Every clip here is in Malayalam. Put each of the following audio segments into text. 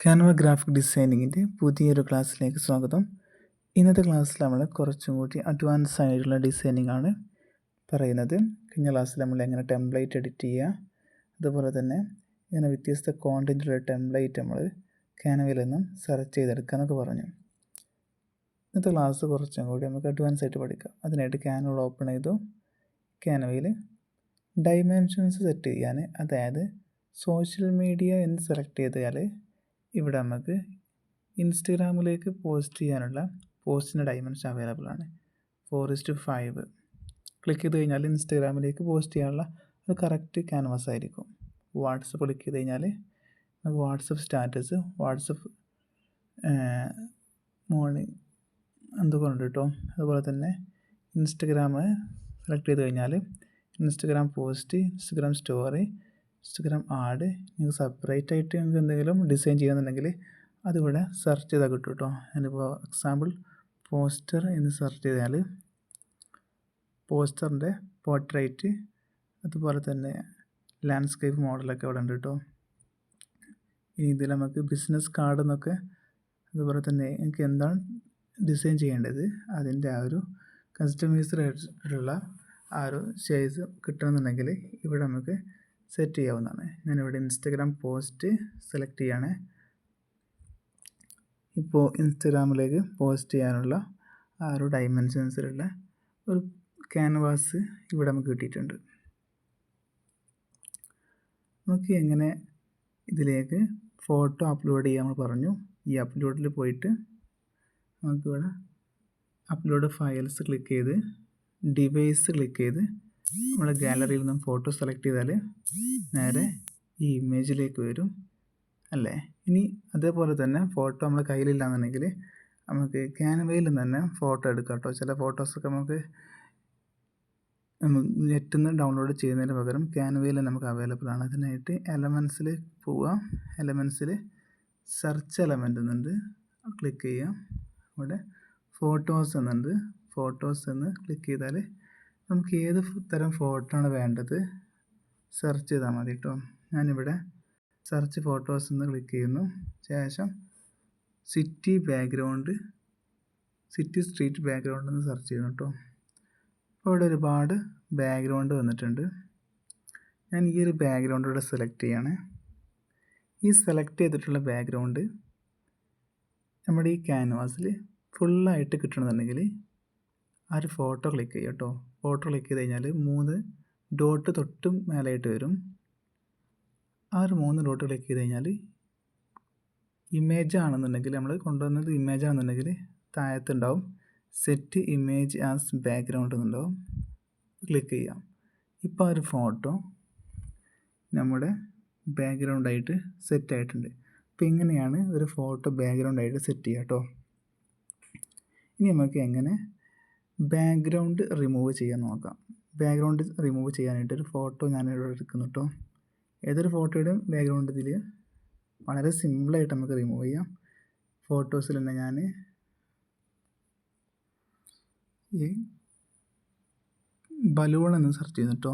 കാൻവ ഗ്രാഫിക് ഡിസൈനിങ്ങിൻ്റെ പുതിയൊരു ക്ലാസ്സിലേക്ക് സ്വാഗതം. ഇന്നത്തെ ക്ലാസ്സിൽ നമ്മൾ കുറച്ചും കൂടി അഡ്വാൻസ് ആയിട്ടുള്ള ഡിസൈനിങ് ആണ് പറയുന്നത്. കഴിഞ്ഞ ക്ലാസ്സിൽ നമ്മൾ എങ്ങനെ ടെംപ്ലേറ്റ് എഡിറ്റ് ചെയ്യുക, അതുപോലെ തന്നെ ഇങ്ങനെ വ്യത്യസ്ത കോണ്ടൻറ്റുള്ള ടെംപ്ലേറ്റ് നമ്മൾ കാൻവയിൽ നിന്നും സെലക്ട് ചെയ്തെടുക്കുക എന്നൊക്കെ പറഞ്ഞു. ഇന്നത്തെ ക്ലാസ് കുറച്ചും കൂടി നമുക്ക് അഡ്വാൻസ് ആയിട്ട് പഠിക്കാം. അതിനായിട്ട് കാൻവ ഓപ്പൺ ചെയ്തു. കാൻവയിൽ ഡൈമെൻഷൻസ് സെറ്റ് ചെയ്യാൻ, അതായത് സോഷ്യൽ മീഡിയ എന്ന് സെലക്ട് ചെയ്താൽ ഇവിടെ നമുക്ക് ഇൻസ്റ്റഗ്രാമിലേക്ക് പോസ്റ്റ് ചെയ്യാനുള്ള പോസ്റ്റിൻ്റെ ഡൈമെൻഷൻ അവൈലബിൾ ആണ്. 4:5 ക്ലിക്ക് ചെയ്ത് കഴിഞ്ഞാൽ ഇൻസ്റ്റഗ്രാമിലേക്ക് പോസ്റ്റ് ചെയ്യാനുള്ള ഒരു കറക്റ്റ് ക്യാൻവാസ് ആയിരിക്കും. വാട്സപ്പ് ക്ലിക്ക് ചെയ്ത് കഴിഞ്ഞാൽ നമുക്ക് വാട്സപ്പ് സ്റ്റാറ്റസ്, വാട്സപ്പ് മോർണിംഗ് എന്തൊക്കെ കേട്ടോ. അതുപോലെ തന്നെ ഇൻസ്റ്റഗ്രാം സെലക്ട് ചെയ്ത് കഴിഞ്ഞാൽ Instagram post, Instagram story, Instagram add, നിങ്ങൾക്ക് സെപ്പറേറ്റ് ആയിട്ട് നിങ്ങൾക്ക് എന്തെങ്കിലും ഡിസൈൻ ചെയ്യുന്നുണ്ടെങ്കിൽ അതിവിടെ സെർച്ച് ചെയ്താൽ കിട്ടും കേട്ടോ. ഞാനിപ്പോൾ എക്സാമ്പിൾ പോസ്റ്റർ എന്ന് സെർച്ച് ചെയ്താൽ പോസ്റ്ററിൻ്റെ പോർട്രേറ്റ്, അതുപോലെ തന്നെ ലാൻഡ്സ്കേപ്പ് മോഡലൊക്കെ ഇവിടെ ഉണ്ട് കേട്ടോ. ഇനി ഇതിൽ നമുക്ക് ബിസിനസ് കാർഡ് എന്നൊക്കെ, അതുപോലെ തന്നെ എനിക്ക് എന്താണ് ഡിസൈൻ ചെയ്യേണ്ടത് അതിൻ്റെ ആ ഒരു കസ്റ്റമൈസ്ഡ് ആയിട്ടുള്ള ആ ഒരു സൈസ് കിട്ടണമെന്നുണ്ടെങ്കിൽ ഇവിടെ നമുക്ക് സെറ്റ് ചെയ്യാവുന്നതാണ്. ഞാനിവിടെ ഇൻസ്റ്റഗ്രാം പോസ്റ്റ് സെലക്ട് ചെയ്യാണ്. ഇപ്പോൾ ഇൻസ്റ്റഗ്രാമിലേക്ക് പോസ്റ്റ് ചെയ്യാനുള്ള ആ ഒരു ഡൈമെൻഷൻസിലുള്ള ഒരു ക്യാൻവാസ് ഇവിടെ നമുക്ക് കിട്ടിയിട്ടുണ്ട്. നമുക്ക് എങ്ങനെ ഇതിലേക്ക് ഫോട്ടോ അപ്ലോഡ് ചെയ്യാൻ പറഞ്ഞു. ഈ അപ്ലോഡിൽ പോയിട്ട് നമുക്കിവിടെ അപ്ലോഡ് ഫയൽസ് ക്ലിക്ക് ചെയ്ത് ഡിവൈസ് ക്ലിക്ക് ചെയ്ത് നമ്മുടെ ഗാലറിയിൽ നിന്നും ഫോട്ടോ സെലക്ട് ചെയ്താൽ നേരെ ഈ ഇമേജിലേക്ക് വരും അല്ലേ. ഇനി അതേപോലെ തന്നെ ഫോട്ടോ നമ്മുടെ കയ്യിലില്ലാന്നുണ്ടെങ്കിൽ നമുക്ക് ക്യാൻവയിൽ തന്നെ ഫോട്ടോ എടുക്കാം കേട്ടോ. ചില ഫോട്ടോസൊക്കെ നമുക്ക് നെറ്റിൽ നിന്ന് ഡൗൺലോഡ് ചെയ്യുന്നതിന് പകരം ക്യാൻവയിൽ നമുക്ക് അവൈലബിൾ ആണ്. അതിനായിട്ട് എലമെൻസിൽ പോവുക. എലമെൻസിൽ സെർച്ച് എലമെൻ്റ് എന്നുണ്ട്, ക്ലിക്ക് ചെയ്യുക. അവിടെ ഫോട്ടോസ് എന്നുണ്ട്, ഫോട്ടോസ് എന്ന് ക്ലിക്ക് ചെയ്താൽ നമുക്ക് ഏത് തരം ഫോട്ടോ ആണ് വേണ്ടത് സെർച്ച് ചെയ്താൽ മതി കേട്ടോ. ഞാനിവിടെ സെർച്ച് ഫോട്ടോസ് എന്ന് ക്ലിക്ക് ചെയ്യുന്നു. ശേഷം സിറ്റി സ്ട്രീറ്റ് ബാക്ക്ഗ്രൗണ്ട് എന്ന് സെർച്ച് ചെയ്യുന്നു കേട്ടോ. അപ്പോൾ ഇവിടെ ഒരുപാട് ബാക്ക്ഗ്രൗണ്ട് വന്നിട്ടുണ്ട്. ഞാൻ ഈ ഒരു ബാക്ക്ഗ്രൗണ്ട് ഇവിടെ സെലക്ട് ചെയ്യാണ്. ഈ സെലക്ട് ചെയ്തിട്ടുള്ള ബാക്ക്ഗ്രൗണ്ട് നമ്മുടെ ഈ ക്യാൻവാസിൽ ഫുള്ളായിട്ട് കിട്ടണമെന്നുണ്ടെങ്കിൽ ആ ഒരു ഫോട്ടോ ക്ലിക്ക് ചെയ്യുക കേട്ടോ. ഫോട്ടോ ക്ലിക്ക് ചെയ്ത് കഴിഞ്ഞാൽ 3 ഡോട്ട് തൊട്ടും മേലായിട്ട് വരും. ആ ഒരു 3 ഡോട്ട് ക്ലിക്ക് ചെയ്ത് കഴിഞ്ഞാൽ ഇമേജ് ആണെന്നുണ്ടെങ്കിൽ, നമ്മൾ കൊണ്ടുവന്നത് ഇമേജ് ആണെന്നുണ്ടെങ്കിൽ താഴത്തുണ്ടാവും സെറ്റ് ഇമേജ് ആസ് ബാക്ക്ഗ്രൗണ്ട് എന്നുണ്ടാവും. ക്ലിക്ക് ചെയ്യാം. ഇപ്പോൾ ആ ഒരു ഫോട്ടോ നമ്മുടെ ബാക്ക്ഗ്രൗണ്ടായിട്ട് സെറ്റ് ആയിട്ടുണ്ട്. അപ്പോൾ ഇങ്ങനെയാണ് ഒരു ഫോട്ടോ ബാക്ക്ഗ്രൗണ്ടായിട്ട് സെറ്റ് ചെയ്യുക കേട്ടോ. ഇനി നമുക്ക് എങ്ങനെ ബാക്ക്ഗ്രൗണ്ട് റിമൂവ് ചെയ്യാൻ നോക്കാം. ബാക്ക്ഗ്രൗണ്ട് റിമൂവ് ചെയ്യാനായിട്ട് ഒരു ഫോട്ടോ ഞാനിവിടെ എടുക്കുന്നു കേട്ടോ. ഏതൊരു ഫോട്ടോയുടെയും ബാക്ക്ഗ്രൗണ്ട് ഇതിൽ വളരെ സിമ്പിളായിട്ട് നമുക്ക് റിമൂവ് ചെയ്യാം. ഫോട്ടോസിൽ തന്നെ ഞാൻ ഈ ബലൂൺ എന്ന് സെർച്ച് ചെയ്യുന്നു കേട്ടോ.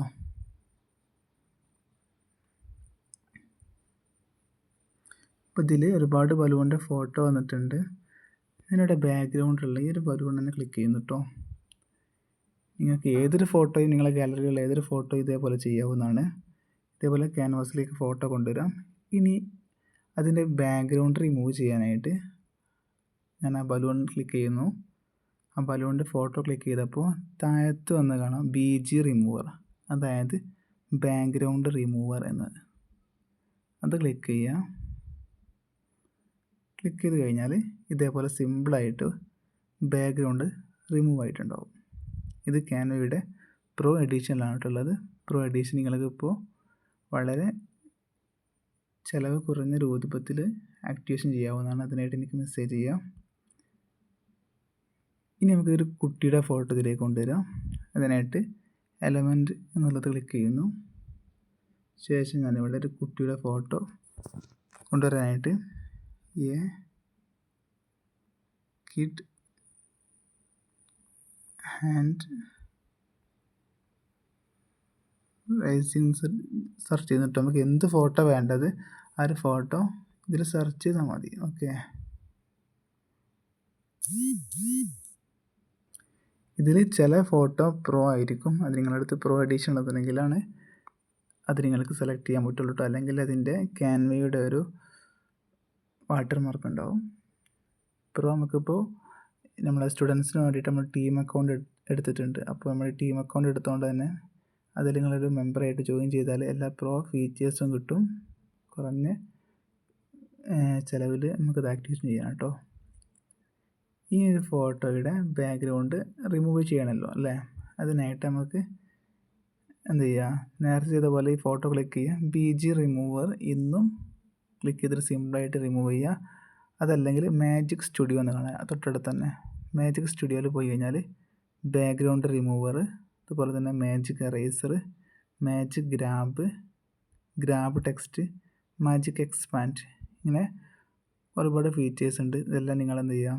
അപ്പോൾ ഇതിൽ ഒരുപാട് ബലൂണിൻ്റെ ഫോട്ടോ വന്നിട്ടുണ്ട്. ഞാനിവിടെ ബാക്ക്ഗ്രൗണ്ടിലുള്ള ഈ ഒരു ബലൂൺ തന്നെ ക്ലിക്ക് ചെയ്യുന്നു കേട്ടോ. നിങ്ങൾക്ക് ഏതൊരു ഫോട്ടോയും നിങ്ങളുടെ ഗാലറിയിലുള്ള ഏതൊരു ഫോട്ടോയും ഇതേപോലെ ചെയ്യാവുന്നതാണ്. ഇതേപോലെ ക്യാൻവാസിലേക്ക് ഫോട്ടോ കൊണ്ടുവരാം. ഇനി അതിൻ്റെ ബാക്ക്ഗ്രൗണ്ട് റിമൂവ് ചെയ്യാനായിട്ട് ഞാൻ ആ ബലൂൺ ക്ലിക്ക് ചെയ്യുന്നു. ആ ബലൂണിൻ്റെ ഫോട്ടോ ക്ലിക്ക് ചെയ്തപ്പോൾ താഴത്ത് വന്ന് കാണാം BG റിമൂവർ, അതായത് ബാക്ക്ഗ്രൗണ്ട് റിമൂവർ എന്നത്. അത് ക്ലിക്ക് ചെയ്യുക. ക്ലിക്ക് ചെയ്ത് കഴിഞ്ഞാൽ ഇതേപോലെ സിമ്പിളായിട്ട് ബാക്ക്ഗ്രൗണ്ട് റിമൂവ് ആയിട്ടുണ്ടാവും. ഇത് കാൻവയുടെ പ്രോ എഡിഷനിലാണുള്ളത്. പ്രോ എഡിഷൻ നിങ്ങൾക്ക് ഇപ്പോൾ വളരെ ചിലവ് കുറഞ്ഞ രൂപത്തിൽ ആക്ടിവേഷൻ ചെയ്യാവുന്നതാണ്. അതിനായിട്ട് എനിക്ക് മെസ്സേജ് ചെയ്യാം. ഇനി നമുക്കൊരു കുട്ടിയുടെ ഫോട്ടോ ഇതിലേക്ക് കൊണ്ടുവരാം. അതിനായിട്ട് എലമെൻറ്റ് എന്നുള്ളത് ക്ലിക്ക് ചെയ്യുന്നു. ശേഷം ഞാനിവിടെ ഒരു കുട്ടിയുടെ ഫോട്ടോ കൊണ്ടുവരാനായിട്ട് കിഡ് ഹാൻഡ് റൈസിങ് സെർച്ച് ചെയ്തിട്ട് നമുക്ക് എന്ത് ഫോട്ടോ വേണ്ടത് ആ ഒരു ഫോട്ടോ ഇതിൽ സെർച്ച് ചെയ്താൽ മതി. ഓക്കെ, ഇതിൽ ചില ഫോട്ടോ പ്രോ ആയിരിക്കും. അത് നിങ്ങളുടെ അടുത്ത് പ്രോ എഡിഷൻ ഉണ്ടെന്നുണ്ടെങ്കിലാണ് അത് നിങ്ങൾക്ക് സെലക്ട് ചെയ്യാൻ പറ്റുള്ളൂ കേട്ടോ. അല്ലെങ്കിൽ അതിൻ്റെ ക്യാൻവയുടെ ഒരു വാട്ടർമാർക്ക് ഉണ്ടാവും. പ്രോ നമുക്കിപ്പോൾ നമ്മളെ സ്റ്റുഡൻസിന് വേണ്ടിയിട്ട് നമ്മൾ ടീം അക്കൗണ്ട് എടുത്തിട്ടുണ്ട്. അപ്പോൾ നമ്മൾ ടീം അക്കൗണ്ട് എടുത്തുകൊണ്ട് തന്നെ അതിൽ നിങ്ങളൊരു മെമ്പറായിട്ട് ജോയിൻ ചെയ്താൽ എല്ലാ പ്രോ ഫീച്ചേഴ്സും കിട്ടും. കുറഞ്ഞ ചിലവിൽ നമുക്കത് ആക്ടിവേഷൻ ചെയ്യാം കേട്ടോ. ഈ ഒരു ഫോട്ടോയുടെ ബാക്ക്ഗ്രൗണ്ട് റിമൂവ് ചെയ്യണമല്ലോ അല്ലേ? അതിനായിട്ട് നമുക്ക് എന്ത് ചെയ്യുക, നേരത്തെ ചെയ്ത പോലെ ഈ ഫോട്ടോ ക്ലിക്ക് ചെയ്യുക, BG റിമൂവർ ഇന്നും ക്ലിക്ക് ചെയ്തിട്ട് സിമ്പിളായിട്ട് റിമൂവ് ചെയ്യുക. അതല്ലെങ്കിൽ മാജിക് സ്റ്റുഡിയോ എന്ന് കാണാം തൊട്ടടുത്ത് തന്നെ. മാജിക് സ്റ്റുഡിയോയിൽ പോയി കഴിഞ്ഞാൽ ബാക്ക്ഗ്രൗണ്ട് റിമൂവർ, അതുപോലെ തന്നെ magic eraser, magic grab text, magic expand, ഇങ്ങനെ ഒരുപാട് ഫീച്ചേഴ്സ് ഉണ്ട്. ഇതെല്ലാം നിങ്ങൾ എന്ത് ചെയ്യുക,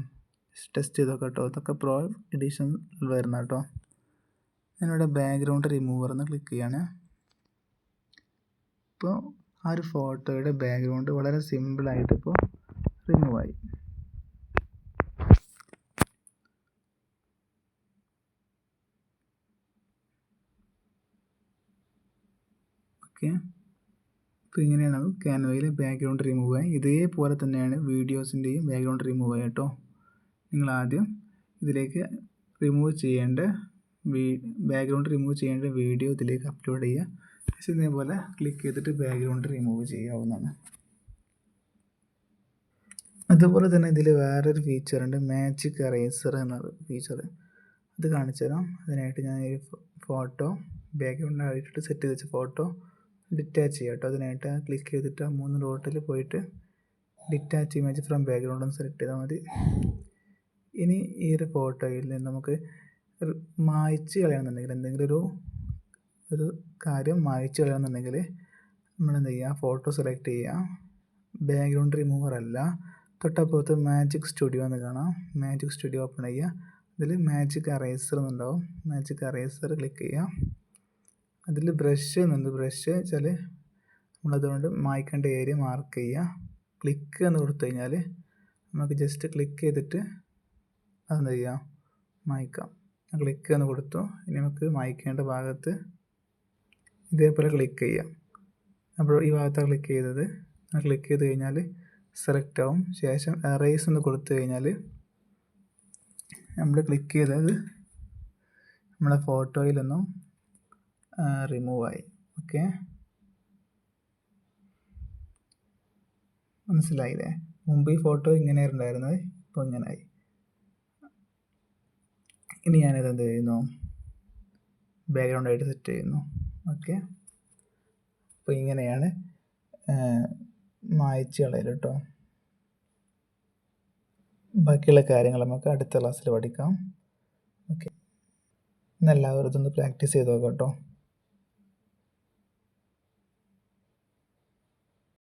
ടെസ്റ്റ് ചെയ്ത് നോക്കാം കേട്ടോ. ഇതൊക്കെ പ്രോ എഡിഷൻ വരുന്ന കേട്ടോ. ഞാനിവിടെ ബാക്ക്ഗ്രൗണ്ട് റിമൂവർ എന്ന് ക്ലിക്ക് ചെയ്യാണ്. ഇപ്പോൾ ആ ഒരു ഫോട്ടോയുടെ ബാക്ക്ഗ്രൗണ്ട് വളരെ സിമ്പിളായിട്ട് ഇപ്പോൾ റിമൂവായി. ഓക്കെ, അപ്പോൾ ഇങ്ങനെയാണ് ക്യാൻവയിൽ ബാക്ക്ഗ്രൗണ്ട് റിമൂവ് ആയി. ഇതേപോലെ തന്നെയാണ് വീഡിയോസിൻ്റെയും ബാക്ക്ഗ്രൗണ്ട് റിമൂവ് ആയി കേട്ടോ. നിങ്ങൾ ആദ്യം ഇതിലേക്ക് റിമൂവ് ചെയ്യേണ്ട ബാക്ക്ഗ്രൗണ്ട് റിമൂവ് ചെയ്യേണ്ട വീഡിയോ ഇതിലേക്ക് അപ്ലോഡ് ചെയ്യുക. പക്ഷേ ഇതേപോലെ ക്ലിക്ക് ചെയ്തിട്ട് ബാക്ക്ഗ്രൗണ്ട് റിമൂവ് ചെയ്യാവുന്നതാണ്. അതുപോലെ തന്നെ ഇതിൽ വേറൊരു ഫീച്ചറുണ്ട്, മാജിക് എറേസർ എന്നൊരു ഫീച്ചർ. അത് കാണിച്ചു തരാം. അതിനായിട്ട് ഞാൻ ഈ ഫോട്ടോ ബാക്ക്ഗ്രൗണ്ട് ആയിട്ട് സെറ്റ് ചെയ്ത് വെച്ച ഫോട്ടോ ഡിറ്റാച്ച് ചെയ്യാം കേട്ടോ. അതിനായിട്ട് ക്ലിക്ക് ചെയ്തിട്ട് 3 ഡോട്ടിൽ പോയിട്ട് ഡിറ്റാച്ച് ഇമേജ് ഫ്രം ബാക്ക്ഗ്രൗണ്ട് ഒന്ന് സെലക്ട് ചെയ്താൽ മതി. ഇനി ഈ ഒരു ഫോട്ടോയിൽ നിന്ന് നമുക്ക് മായ്ച്ച് കളയണമെന്നുണ്ടെങ്കിൽ, എന്തെങ്കിലും ഒരു കാര്യം മായ്ച്ച് കളയണമെന്നുണ്ടെങ്കിൽ നമ്മളെന്ത് ചെയ്യുക, ഫോട്ടോ സെലക്ട് ചെയ്യുക, ബാക്ക്ഗ്രൗണ്ട് റിമൂവർ അല്ല, തൊട്ടപ്പുറത്ത് മാജിക് സ്റ്റുഡിയോ എന്ന് കാണാം. മാജിക് സ്റ്റുഡിയോ ഓപ്പൺ ചെയ്യുക. ഇതിൽ മാജിക് എറേസർ എന്നുണ്ടാവും. മാജിക് എറേസർ ക്ലിക്ക് ചെയ്യുക. അതിൽ ബ്രഷ് എന്നുണ്ട്. ബ്രഷ് വെച്ചാൽ നമ്മളതുകൊണ്ട് മായ്ക്കേണ്ട ഏരിയ മാർക്ക് ചെയ്യുക. ക്ലിക്ക് എന്ന് കൊടുത്തു കഴിഞ്ഞാൽ നമുക്ക് ജസ്റ്റ് ക്ലിക്ക് ചെയ്തിട്ട് അതെന്ത് ചെയ്യുക, മായ്ക്കാം. ക്ലിക്ക് എന്ന് കൊടുത്തു. ഇനി നമുക്ക് മായ്ക്കേണ്ട ഭാഗത്ത് ഇതേപോലെ ക്ലിക്ക് ചെയ്യാം. അപ്പോൾ ഈ ഭാഗത്താണ് ക്ലിക്ക് ചെയ്തത്. ക്ലിക്ക് ചെയ്ത് കഴിഞ്ഞാൽ സെലക്ട് ആവും. ശേഷം എറേസ് എന്ന് കൊടുത്തു കഴിഞ്ഞാൽ നമ്മൾ ക്ലിക്ക് ചെയ്തത് നമ്മളെ ഫോട്ടോയിലൊന്നും റിമൂവായി. ഓക്കെ, മനസ്സിലായില്ലേ? മുമ്പ് ഈ ഫോട്ടോ ഇങ്ങനെ ഉണ്ടായിരുന്നത്, ഇപ്പോൾ ഇങ്ങനെയായി. ഇനി ഞാനിത് എന്ത് ചെയ്യുന്നു, ബാക്ക്ഗ്രൗണ്ടായിട്ട് സെറ്റ് ചെയ്യുന്നു. ഓക്കെ, അപ്പോൾ ഇങ്ങനെയാണ് മായ്ച്ച് കളയൽ കേട്ടോ. ബാക്കിയുള്ള കാര്യങ്ങൾ നമുക്ക് അടുത്ത ക്ലാസ്സിൽ പഠിക്കാം. ഓക്കെ, ഇന്നെല്ലാവരും ഇതൊന്ന് പ്രാക്ടീസ് ചെയ്ത് നോക്കാം കേട്ടോ.